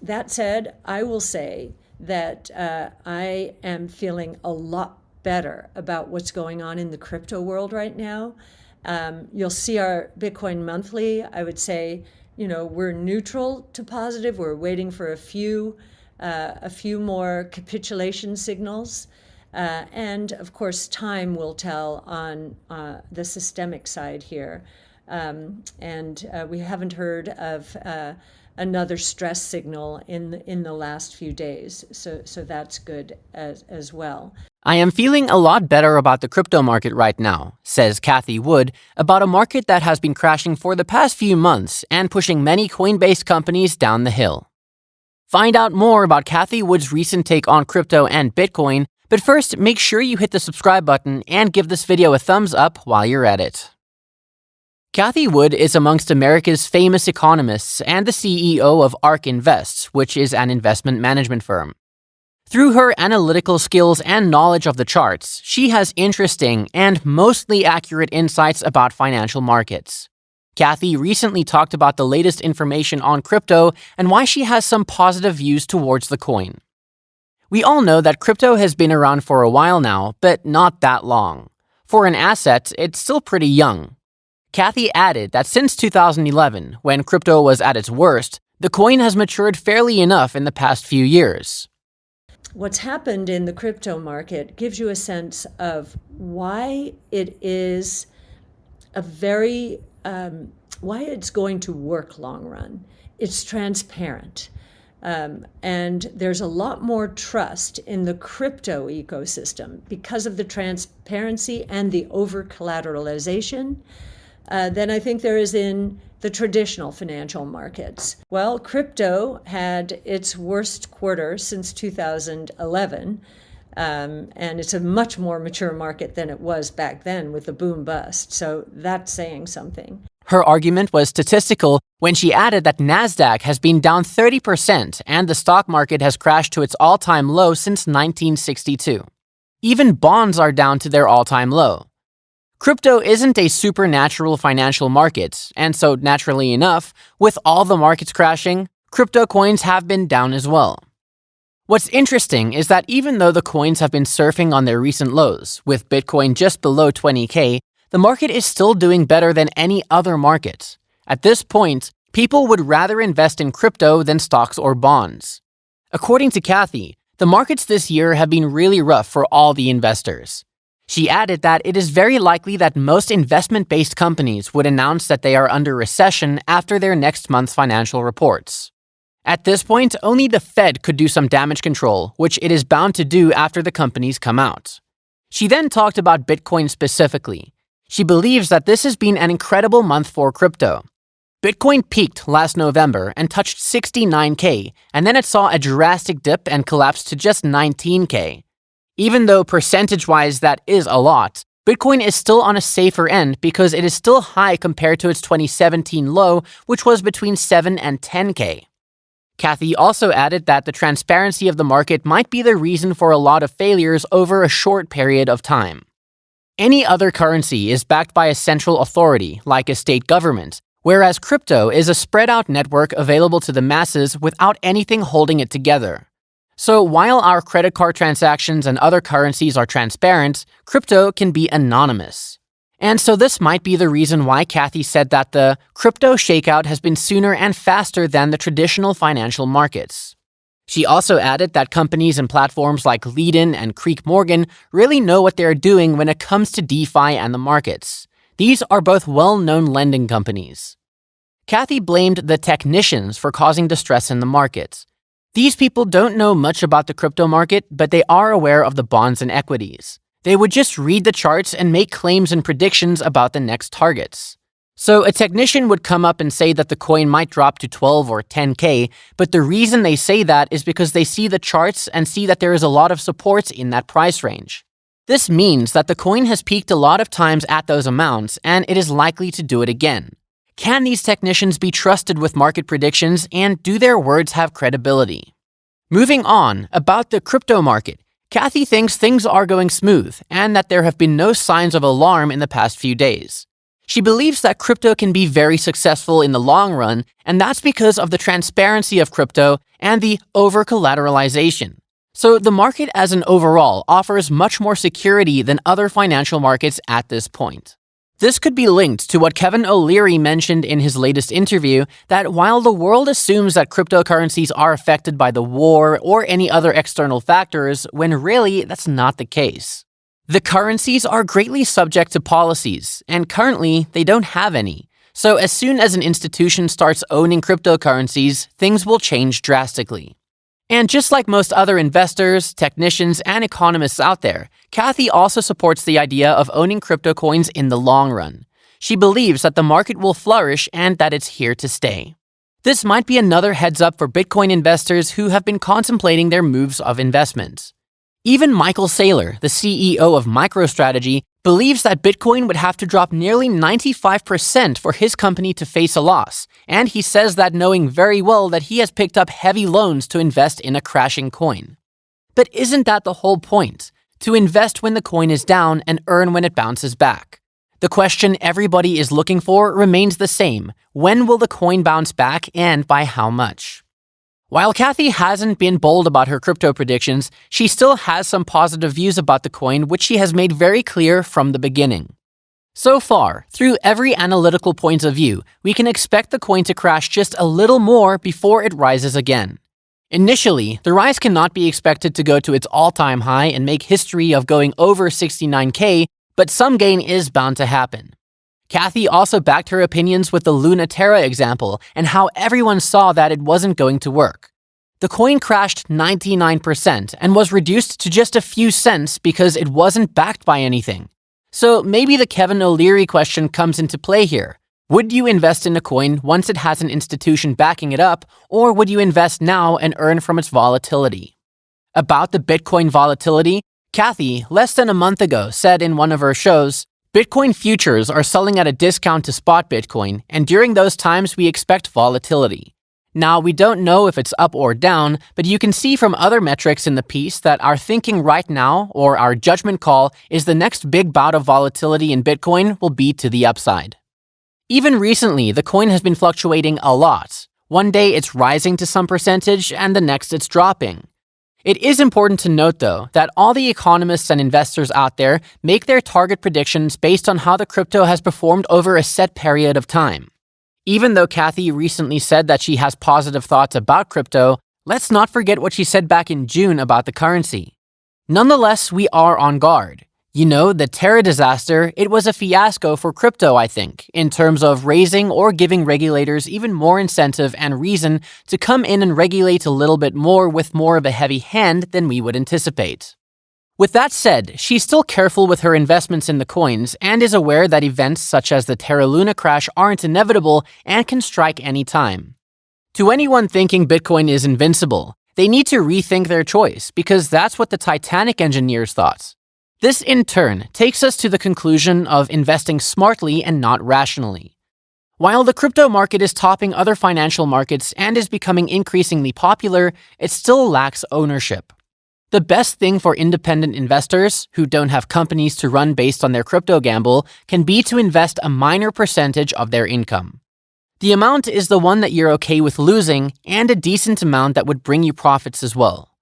That said, I will say that I am feeling a lot better about what's going on in the crypto world right now. You'll see our Bitcoin monthly. I would say, we're neutral to positive. We're waiting for a few more capitulation signals. And of course, time will tell on the systemic side here. And we haven't heard of another stress signal in the last few days. So that's good as well. I am feeling a lot better about the crypto market right now, says Cathie Wood, about a market that has been crashing for the past few months and pushing many coin-based companies down the hill. Find out more about Cathie Wood's recent take on crypto and Bitcoin, but first make sure you hit the subscribe button and give this video a thumbs up while you're at it. Cathie Wood is amongst America's famous economists and the CEO of ARK Invest, which is an investment management firm. Through her analytical skills and knowledge of the charts, she has interesting and mostly accurate insights about financial markets. Cathie recently talked about the latest information on crypto and why she has some positive views towards the coin. We all know that crypto has been around for a while now, but not that long. For an asset, it's still pretty young. Cathie added that since 2011, when crypto was at its worst, the coin has matured fairly enough in the past few years. What's happened in the crypto market gives you a sense of why it is why it's going to work long run. It's transparent. And there's a lot more trust in the crypto ecosystem because of the transparency and the over-collateralization than I think there is in the traditional financial markets. Well, crypto had its worst quarter since 2011, and it's a much more mature market than it was back then with the boom bust. So that's saying something. Her argument was statistical when she added that Nasdaq has been down 30% and the stock market has crashed to its all-time low since 1962. Even bonds are down to their all-time low. Crypto isn't a supernatural financial market, and so naturally enough, with all the markets crashing, crypto coins have been down as well. What's interesting is that even though the coins have been surfing on their recent lows, with Bitcoin just below 20K, the market is still doing better than any other market. At this point, people would rather invest in crypto than stocks or bonds. According to Cathie, the markets this year have been really rough for all the investors. She added that it is very likely that most investment-based companies would announce that they are under recession after their next month's financial reports. At this point, only the Fed could do some damage control, which it is bound to do after the companies come out. She then talked about Bitcoin specifically. She believes that this has been an incredible month for crypto. Bitcoin peaked last November and touched 69K, and then it saw a drastic dip and collapsed to just 19K. Even though percentage-wise that is a lot, Bitcoin is still on a safer end because it is still high compared to its 2017 low, which was between 7 and 10K. Cathie also added that the transparency of the market might be the reason for a lot of failures over a short period of time. Any other currency is backed by a central authority, like a state government, whereas crypto is a spread-out network available to the masses without anything holding it together. So while our credit card transactions and other currencies are transparent, crypto can be anonymous. And so this might be the reason why Cathie said that the crypto shakeout has been sooner and faster than the traditional financial markets. She also added that companies and platforms like Leadin and Creek Morgan really know what they're doing when it comes to DeFi and the markets. These are both well-known lending companies. Cathie blamed the technicians for causing distress in the market. These people don't know much about the crypto market, but they are aware of the bonds and equities. They would just read the charts and make claims and predictions about the next targets. So a technician would come up and say that the coin might drop to 12 or 10K, but the reason they say that is because they see the charts and see that there is a lot of support in that price range. This means that the coin has peaked a lot of times at those amounts, and it is likely to do it again. Can these technicians be trusted with market predictions, and do their words have credibility? Moving on, about the crypto market, Cathie thinks things are going smooth and that there have been no signs of alarm in the past few days. She believes that crypto can be very successful in the long run, and that's because of the transparency of crypto and the over-collateralization. So the market as an overall offers much more security than other financial markets at this point. This could be linked to what Kevin O'Leary mentioned in his latest interview, that while the world assumes that cryptocurrencies are affected by the war or any other external factors, when really that's not the case. The currencies are greatly subject to policies, and currently they don't have any. So as soon as an institution starts owning cryptocurrencies, things will change drastically. And just like most other investors, technicians, and economists out there, Cathie also supports the idea of owning crypto coins in the long run. She believes that the market will flourish and that it's here to stay. This might be another heads up for Bitcoin investors who have been contemplating their moves of investment. Even Michael Saylor, the CEO of MicroStrategy, believes that Bitcoin would have to drop nearly 95% for his company to face a loss, and he says that knowing very well that he has picked up heavy loans to invest in a crashing coin. But isn't that the whole point? To invest when the coin is down and earn when it bounces back. The question everybody is looking for remains the same: when will the coin bounce back and by how much? While Cathie hasn't been bold about her crypto predictions, she still has some positive views about the coin, which she has made very clear from the beginning. So far, through every analytical point of view, we can expect the coin to crash just a little more before it rises again. Initially, the rise cannot be expected to go to its all-time high and make history of going over 69K, but some gain is bound to happen. Cathie also backed her opinions with the Luna Terra example and how everyone saw that it wasn't going to work. The coin crashed 99% and was reduced to just a few cents because it wasn't backed by anything. So maybe the Kevin O'Leary question comes into play here. Would you invest in a coin once it has an institution backing it up, or would you invest now and earn from its volatility? About the Bitcoin volatility, Cathie, less than a month ago, said in one of her shows, Bitcoin futures are selling at a discount to spot Bitcoin, and during those times we expect volatility. Now, we don't know if it's up or down, but you can see from other metrics in the piece that our thinking right now, or our judgment call, is the next big bout of volatility in Bitcoin will be to the upside. Even recently, the coin has been fluctuating a lot. One day it's rising to some percentage, and the next it's dropping. It is important to note, though, that all the economists and investors out there make their target predictions based on how the crypto has performed over a set period of time. Even though Cathie recently said that she has positive thoughts about crypto, let's not forget what she said back in June about the currency. Nonetheless, we are on guard. You know, the Terra disaster, it was a fiasco for crypto, I think, in terms of raising or giving regulators even more incentive and reason to come in and regulate a little bit more with more of a heavy hand than we would anticipate. With that said, she's still careful with her investments in the coins and is aware that events such as the Terra Luna crash aren't inevitable and can strike any time. To anyone thinking Bitcoin is invincible, they need to rethink their choice, because that's what the Titanic engineers thought. This, in turn, takes us to the conclusion of investing smartly and not rationally. While the crypto market is topping other financial markets and is becoming increasingly popular, it still lacks ownership. The best thing for independent investors, who don't have companies to run based on their crypto gamble, can be to invest a minor percentage of their income. The amount is the one that you're okay with losing, and a decent amount that would bring you profits as well.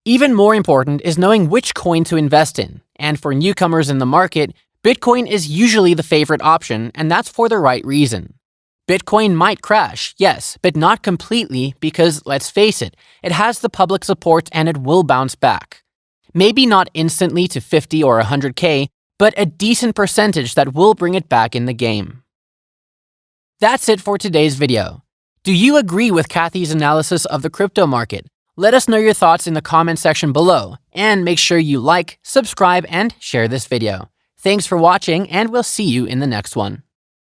Even more important is knowing which coin to invest in, and for newcomers in the market, Bitcoin is usually the favorite option, and that's for the right reason. Bitcoin might crash, yes, but not completely because, let's face it, it has the public support and it will bounce back. Maybe not instantly to 50 or 100K, but a decent percentage that will bring it back in the game. That's it for today's video. Do you agree with Cathie's analysis of the crypto market? Let us know your thoughts in the comment section below, and make sure you like, subscribe, and share this video. Thanks for watching, and we'll see you in the next one.